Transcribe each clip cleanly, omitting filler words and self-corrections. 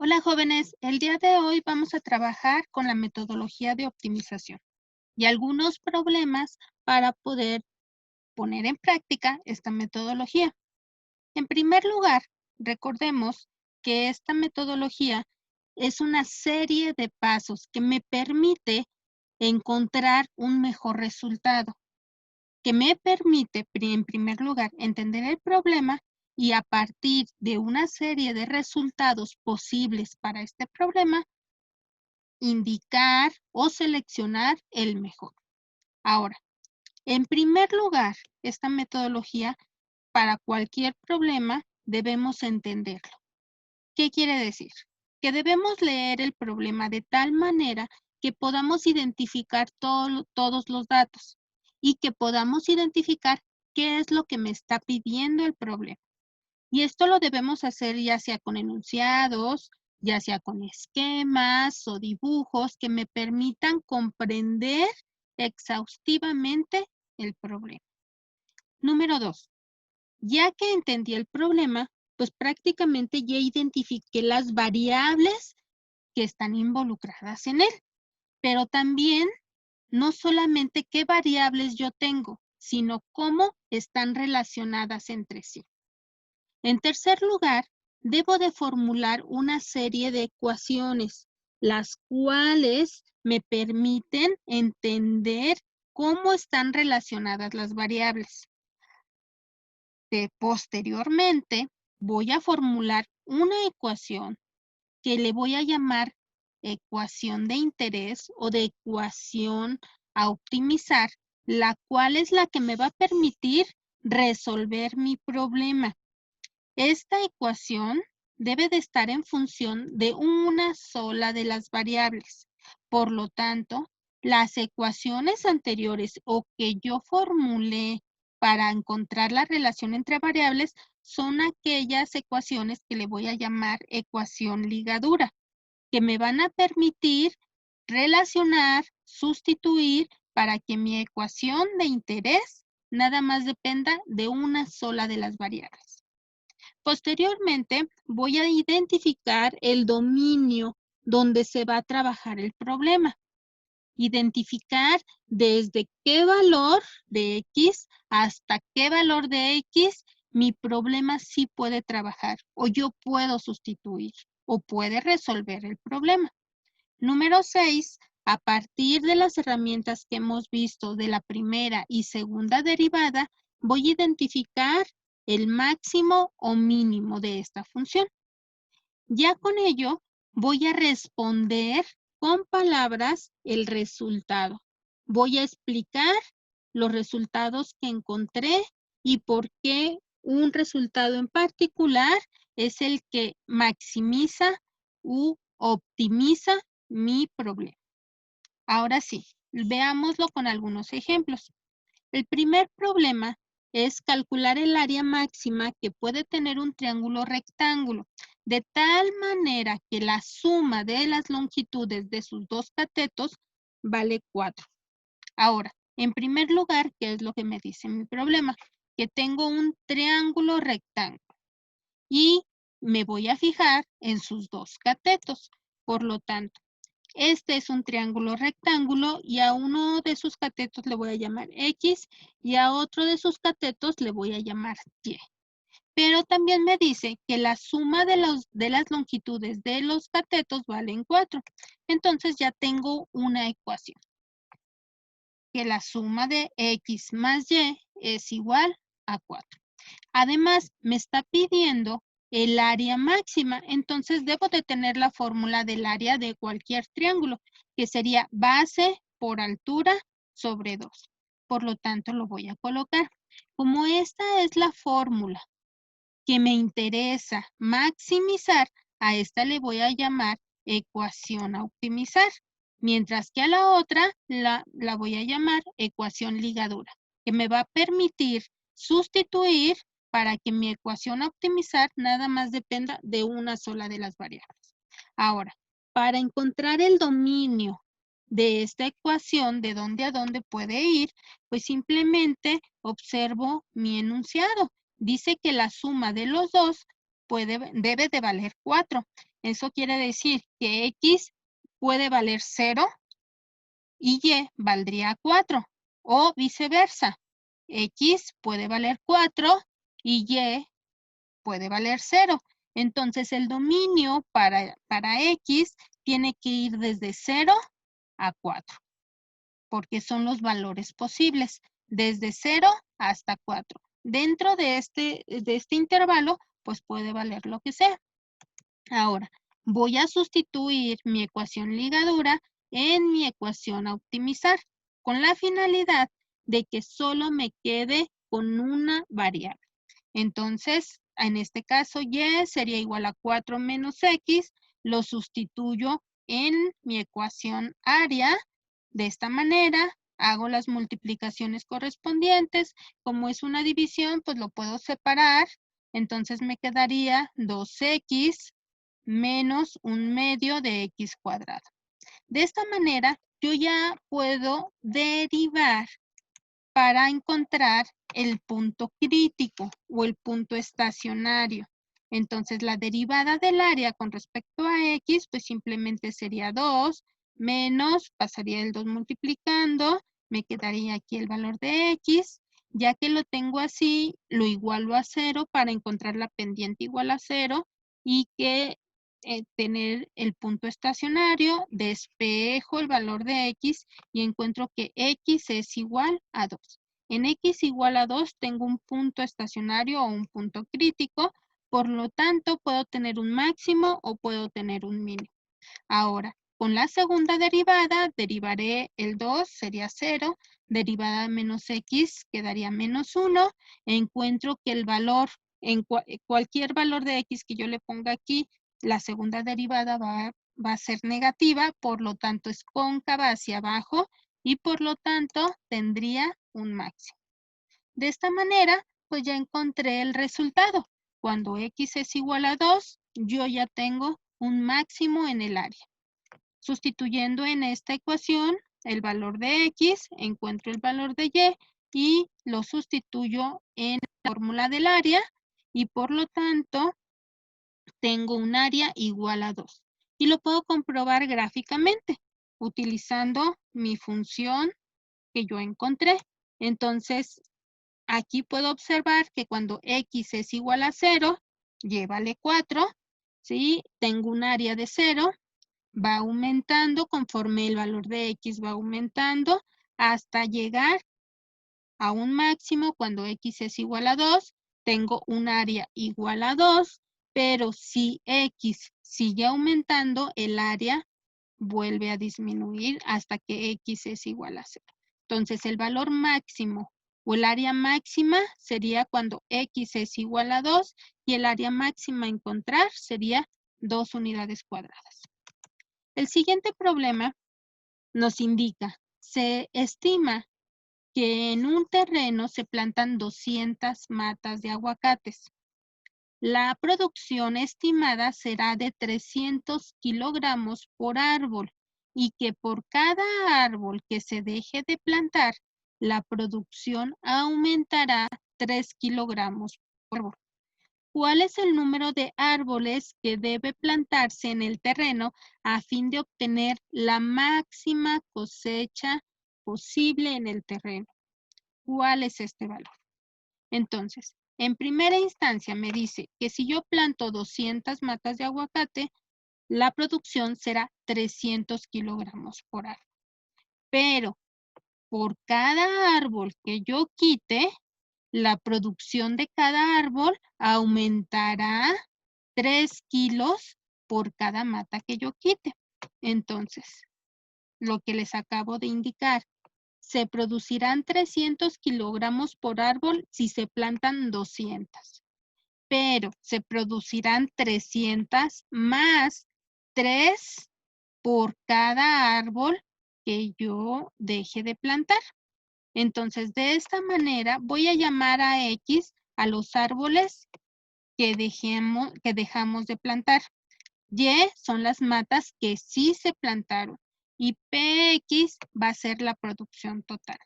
Hola jóvenes, el día de hoy vamos a trabajar con la metodología de optimización y algunos problemas para poder poner en práctica esta metodología. En primer lugar, recordemos que esta metodología es una serie de pasos que me permite encontrar un mejor resultado, que me permite, en primer lugar, entender el problema y a partir de una serie de resultados posibles para este problema, indicar o seleccionar el mejor. Ahora, en primer lugar, esta metodología para cualquier problema debemos entenderlo. ¿Qué quiere decir? Que debemos leer el problema de tal manera que podamos identificar todos los datos y que podamos identificar qué es lo que me está pidiendo el problema. Y esto lo debemos hacer ya sea con enunciados, ya sea con esquemas o dibujos que me permitan comprender exhaustivamente el problema. Número 2. Ya que entendí el problema, pues prácticamente ya identifiqué las variables que están involucradas en él, pero también no solamente qué variables yo tengo, sino cómo están relacionadas entre sí. En tercer lugar, debo de formular una serie de ecuaciones, las cuales me permiten entender cómo están relacionadas las variables. Posteriormente, voy a formular una ecuación que le voy a llamar ecuación de interés o de ecuación a optimizar, la cual es la que me va a permitir resolver mi problema. Esta ecuación debe de estar en función de una sola de las variables. Por lo tanto, las ecuaciones anteriores o que yo formulé para encontrar la relación entre variables son aquellas ecuaciones que le voy a llamar ecuación ligadura, que me van a permitir relacionar, sustituir para que mi ecuación de interés nada más dependa de una sola de las variables. Posteriormente, voy a identificar el dominio donde se va a trabajar el problema. Identificar desde qué valor de X hasta qué valor de X mi problema sí puede trabajar o yo puedo sustituir o puede resolver el problema. Número 6, a partir de las herramientas que hemos visto de la primera y segunda derivada, voy a identificar el máximo o mínimo de esta función. Ya con ello, voy a responder con palabras el resultado. Voy a explicar los resultados que encontré y por qué un resultado en particular es el que maximiza u optimiza mi problema. Ahora sí, veámoslo con algunos ejemplos. El primer problema es calcular el área máxima que puede tener un triángulo rectángulo, de tal manera que la suma de las longitudes de sus dos catetos vale 4. Ahora, en primer lugar, ¿qué es lo que me dice mi problema? Que tengo un triángulo rectángulo y me voy a fijar en sus dos catetos. Por lo tanto, este es un triángulo rectángulo y a uno de sus catetos le voy a llamar X y a otro de sus catetos le voy a llamar Y. Pero también me dice que la suma de las longitudes de los catetos valen 4. Entonces ya tengo una ecuación. Que la suma de X más Y es igual a 4. Además, me está pidiendo el área máxima, entonces debo de tener la fórmula del área de cualquier triángulo, que sería base por altura sobre 2. Por lo tanto, lo voy a colocar. Como esta es la fórmula que me interesa maximizar, a esta le voy a llamar ecuación a optimizar, mientras que a la otra la voy a llamar ecuación ligadura, que me va a permitir sustituir para que mi ecuación a optimizar nada más dependa de una sola de las variables. Ahora, para encontrar el dominio de esta ecuación, de dónde a dónde puede ir, pues simplemente observo mi enunciado. Dice que la suma de los dos debe de valer 4. Eso quiere decir que X puede valer 0 y Y valdría 4. O viceversa. X puede valer 4 y Y puede valer 0. Entonces, el dominio para X tiene que ir desde 0 a 4, porque son los valores posibles, desde 0 hasta 4. Dentro de este intervalo, pues puede valer lo que sea. Ahora, voy a sustituir mi ecuación ligadura en mi ecuación a optimizar, con la finalidad de que solo me quede con una variable. Entonces, en este caso, Y sería igual a 4 menos X, lo sustituyo en mi ecuación área. De esta manera, hago las multiplicaciones correspondientes. Como es una división, pues lo puedo separar. Entonces me quedaría 2X menos 1/2 de X cuadrado. De esta manera, yo ya puedo derivar para encontrar el punto crítico o el punto estacionario. Entonces, la derivada del área con respecto a X, pues simplemente sería 2 menos, pasaría el 2 multiplicando, me quedaría aquí el valor de X. Ya que lo tengo así, lo igualo a 0 para encontrar la pendiente igual a 0 y que tener el punto estacionario, despejo el valor de X y encuentro que X es igual a 2. En X igual a 2 tengo un punto estacionario o un punto crítico, por lo tanto puedo tener un máximo o puedo tener un mínimo. Ahora, con la segunda derivada, derivaré el 2, sería 0, derivada de menos X quedaría menos 1, encuentro que el valor, cualquier valor de X que yo le ponga aquí, la segunda derivada va a ser negativa, por lo tanto es cóncava hacia abajo y por lo tanto tendría un máximo. De esta manera, pues ya encontré el resultado. Cuando X es igual a 2, yo ya tengo un máximo en el área. Sustituyendo en esta ecuación el valor de X, encuentro el valor de Y y lo sustituyo en la fórmula del área y por lo tanto tengo un área igual a 2. Y lo puedo comprobar gráficamente utilizando mi función que yo encontré. Entonces, aquí puedo observar que cuando X es igual a 0, Y vale 4, ¿sí? Tengo un área de 0, va aumentando conforme el valor de X va aumentando hasta llegar a un máximo cuando X es igual a 2, tengo un área igual a 2, pero si X sigue aumentando, el área vuelve a disminuir hasta que X es igual a 0. Entonces, el valor máximo o el área máxima sería cuando X es igual a 2 y el área máxima a encontrar sería 2 unidades cuadradas. El siguiente problema nos indica, se estima que en un terreno se plantan 200 matas de aguacates. La producción estimada será de 300 kilogramos por árbol y que por cada árbol que se deje de plantar, la producción aumentará 3 kilogramos por árbol. ¿Cuál es el número de árboles que debe plantarse en el terreno a fin de obtener la máxima cosecha posible en el terreno? ¿Cuál es este valor? Entonces, en primera instancia me dice que si yo planto 200 matas de aguacate, la producción será 300 kilogramos por árbol. Pero por cada árbol que yo quite, la producción de cada árbol aumentará 3 kilos por cada mata que yo quite. Entonces, lo que les acabo de indicar, se producirán 300 kilogramos por árbol si se plantan 200, pero se producirán 300 más 3 por cada árbol que yo deje de plantar. Entonces, de esta manera voy a llamar a X a los árboles que dejamos de plantar. Y son las matas que sí se plantaron y PX va a ser la producción total.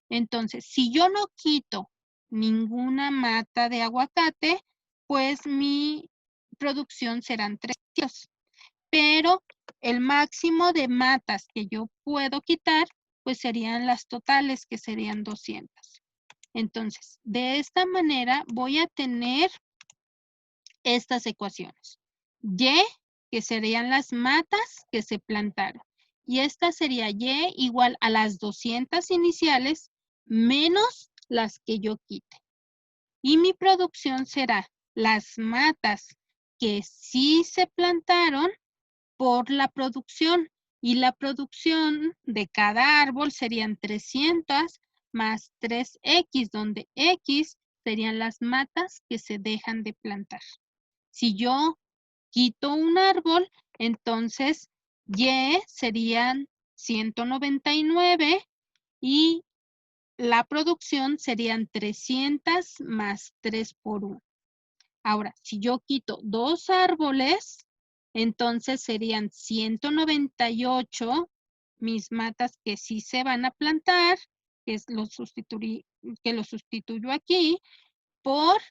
Entonces, si yo no quito ninguna mata de aguacate, pues mi producción serán 300. Pero el máximo de matas que yo puedo quitar, pues serían las totales, que serían 200. Entonces, de esta manera voy a tener estas ecuaciones. Y, que serían las matas que se plantaron. Y esta sería Y igual a las 200 iniciales menos las que yo quite. Y mi producción será las matas que sí se plantaron por la producción. Y la producción de cada árbol serían 300 más 3X, donde X serían las matas que se dejan de plantar. Si yo quito un árbol, entonces Y serían 199 y la producción serían 300 más 3 por 1. Ahora, si yo quito 2 árboles, entonces serían 198 mis matas que sí se van a plantar, que lo sustituyo aquí, por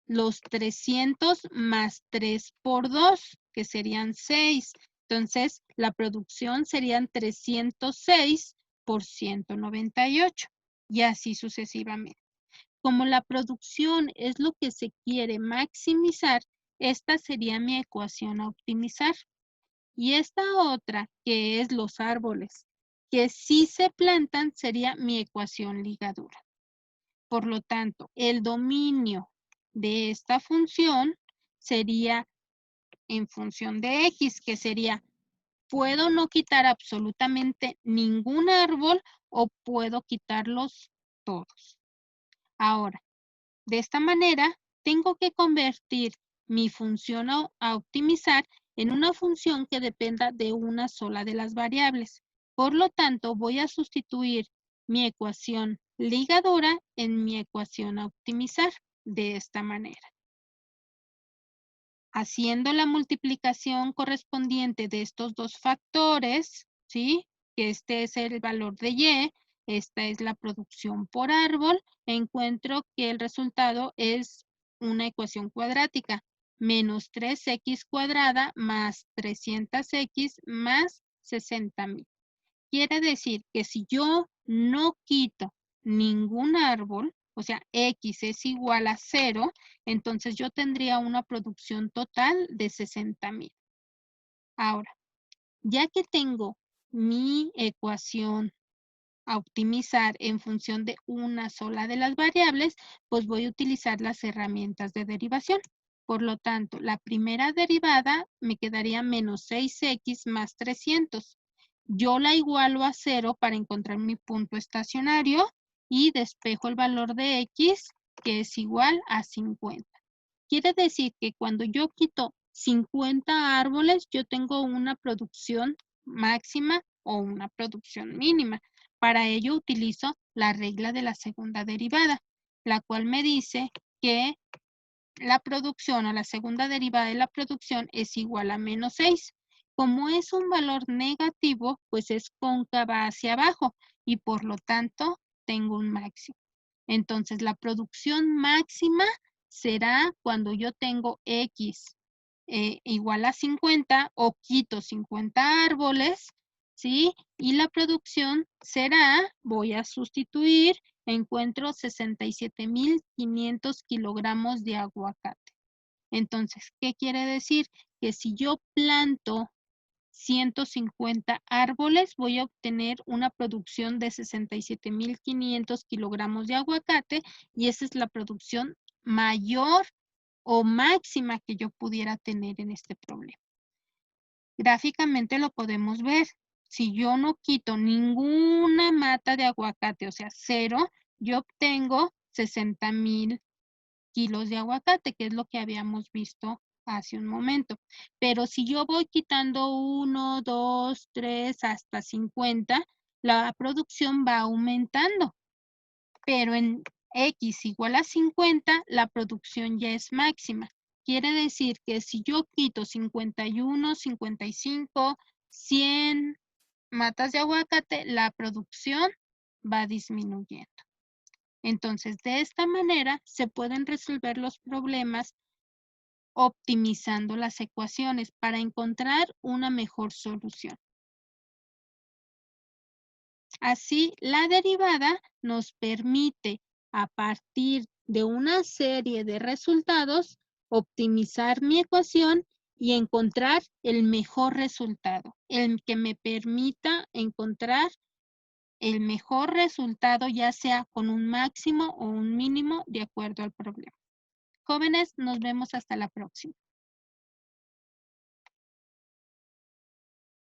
los 300 más 3 por 2, que serían 6. Entonces, la producción serían 306 por 198 y así sucesivamente. Como la producción es lo que se quiere maximizar, esta sería mi ecuación a optimizar. Y esta otra, que es los árboles, que sí se plantan, sería mi ecuación ligadura. Por lo tanto, el dominio de esta función sería en función de X, que sería, puedo no quitar absolutamente ningún árbol o puedo quitarlos todos. Ahora, de esta manera, tengo que convertir mi función a optimizar en una función que dependa de una sola de las variables. Por lo tanto, voy a sustituir mi ecuación ligadura en mi ecuación a optimizar de esta manera. Haciendo la multiplicación correspondiente de estos dos factores, ¿sí? Que este es el valor de Y, esta es la producción por árbol, encuentro que el resultado es una ecuación cuadrática, menos 3X cuadrada más 300X más 60,000. Quiere decir que si yo no quito ningún árbol, o sea, X es igual a 0, entonces yo tendría una producción total de 60,000. Ahora, ya que tengo mi ecuación a optimizar en función de una sola de las variables, pues voy a utilizar las herramientas de derivación. Por lo tanto, la primera derivada me quedaría menos 6X más 300. Yo la igualo a 0 para encontrar mi punto estacionario y despejo el valor de X, que es igual a 50. Quiere decir que cuando yo quito 50 árboles, yo tengo una producción máxima o una producción mínima. Para ello utilizo la regla de la segunda derivada, la cual me dice que la producción o la segunda derivada de la producción es igual a menos 6. Como es un valor negativo, pues es cóncava hacia abajo y por lo tanto tengo un máximo. Entonces la producción máxima será cuando yo tengo X igual a 50 o quito 50 árboles, ¿sí? Y la producción será, voy a sustituir, encuentro 67,500 kilogramos de aguacate. Entonces, ¿qué quiere decir? Que si yo planto 150 árboles, voy a obtener una producción de 67,500 kilogramos de aguacate y esa es la producción mayor o máxima que yo pudiera tener en este problema. Gráficamente lo podemos ver. Si yo no quito ninguna mata de aguacate, o sea, 0, yo obtengo 60,000 kilos de aguacate, que es lo que habíamos visto hace un momento. Pero si yo voy quitando 1, 2, 3, hasta 50, la producción va aumentando. Pero en X igual a 50, la producción ya es máxima. Quiere decir que si yo quito 51, 55, 100 matas de aguacate, la producción va disminuyendo. Entonces, de esta manera se pueden resolver los problemas optimizando las ecuaciones para encontrar una mejor solución. Así, la derivada nos permite, a partir de una serie de resultados, optimizar mi ecuación y encontrar el mejor resultado, el que me permita encontrar el mejor resultado, ya sea con un máximo o un mínimo de acuerdo al problema. Jóvenes, nos vemos hasta la próxima.